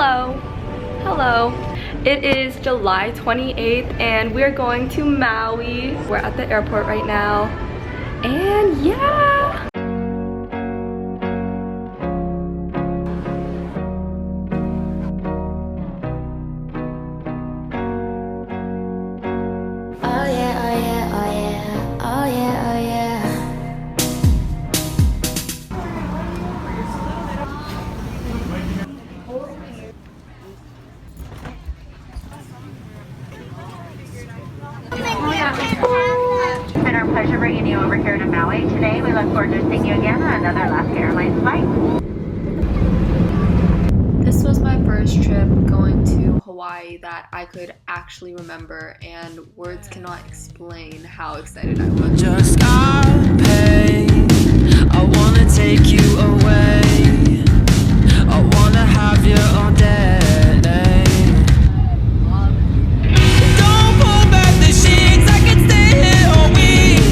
Hello. Hello. It is July 28th and we're going to Maui. We're at the airport right now. And yeah. It's been our pleasure bringing you over here to Maui today. We look forward to seeing you again on another Alaska Airlines flight. This was my first trip going to Hawaii that I could actually remember, and words cannot explain how excited I was. Just got paid. I wanna take you away. I wanna have you all day. Don't pull back the sheets. I can stay here all week.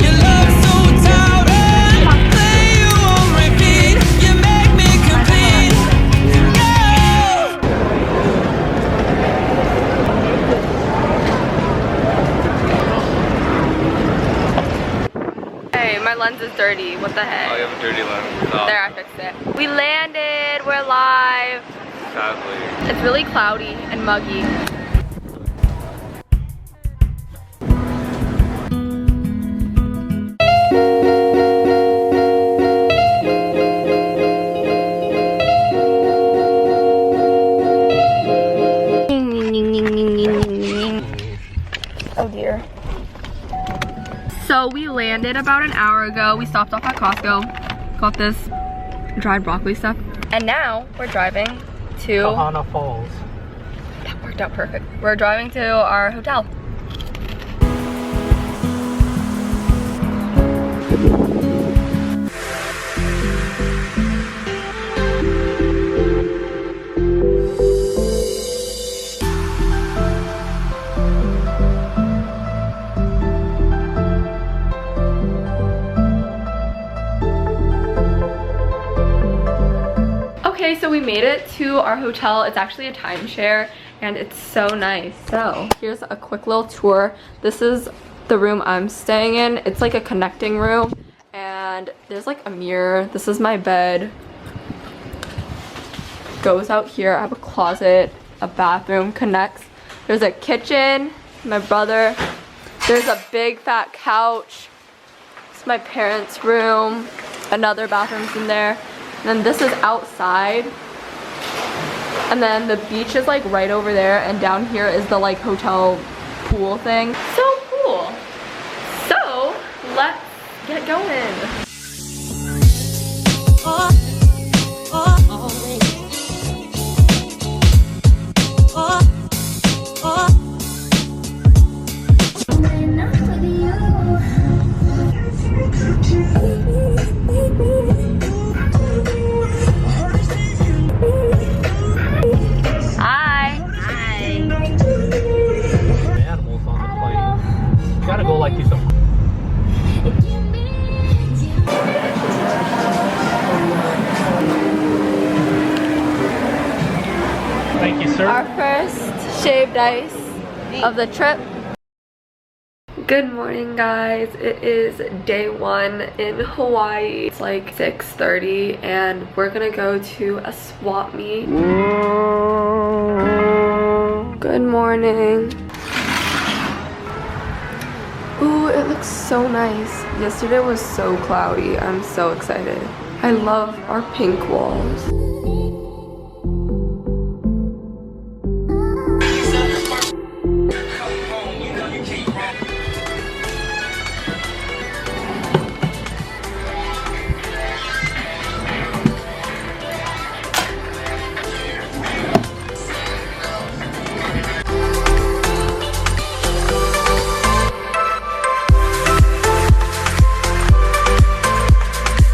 Your love so touted. Play you on repeat. You make me complete. Hey, my lens is dirty. What the heck? Oh, you have a dirty lens. Oh. There, I fixed it. We landed. We're live. Sadly. It's really cloudy and muggy. Oh dear. So we landed about an hour ago. We stopped off at Costco, got this dried broccoli stuff, and now we're driving to Kahana Falls. That worked out perfect. We're driving to our hotel. Okay, so we made it to our hotel. It's actually a timeshare and it's so nice. So here's a quick little tour. This is the room I'm staying in. It's like a connecting room and there's like a mirror. This is my bed. Goes out here. I have a closet, a bathroom, connects. There's a kitchen, my brother. There's a big fat couch. It's my parents' room. Another bathroom's in there. And then this is outside. And then the beach is like right over there, and down here is the like hotel pool thing. So cool. So let's get going. Gotta go like this. Thank you, sir. Our first shaved ice of the trip. Good morning, guys. It is day one in Hawaii. It's like 6:30 and we're gonna go to a swap meet. Good morning. Ooh, it looks so nice. Yesterday was so cloudy. I'm so excited. I love our pink walls.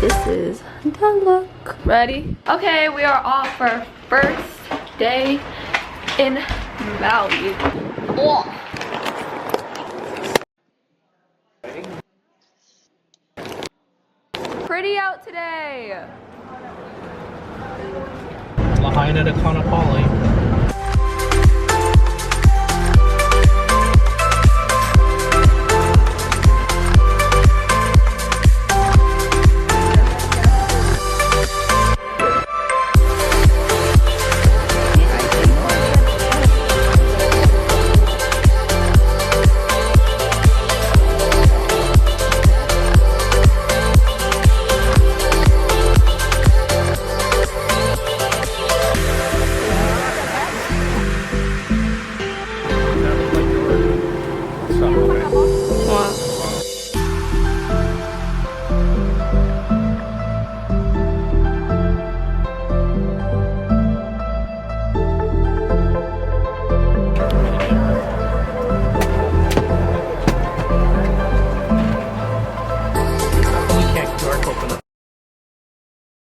This is the look. Ready? Okay, we are off for our first day in Maui. Oh. Pretty out today. Pine at a Conopoli.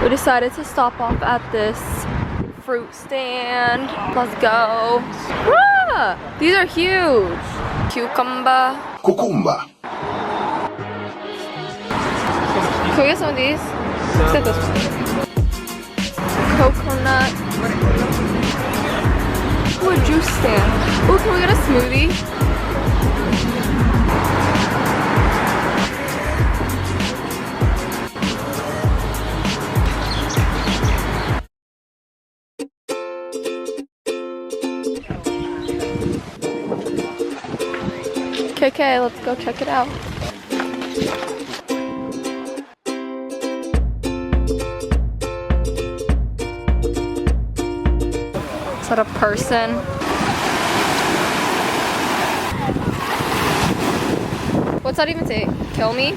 We decided to stop off at this fruit stand. Let's go. Ah, these are huge. Cucumber. Cucumba. Can we get some of these? Let's get this one. Coconut. Ooh, a juice stand. Ooh, can we get a smoothie? Okay, let's go check it out. Is that a person? What's that even say? Kill me?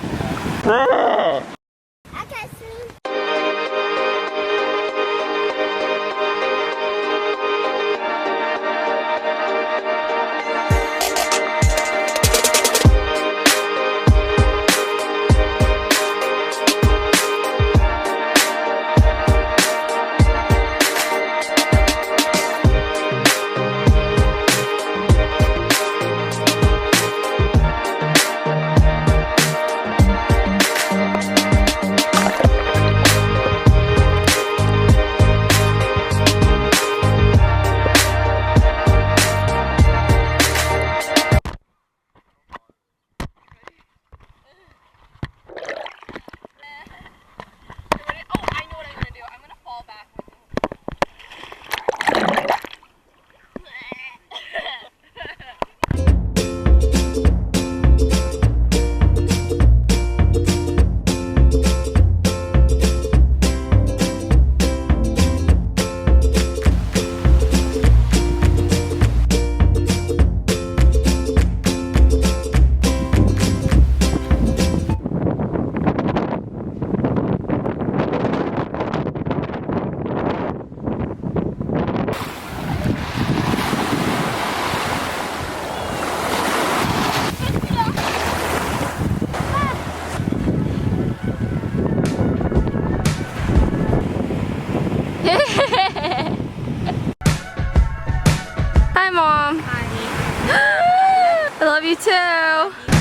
Hi, Mom. Hi. I love you too.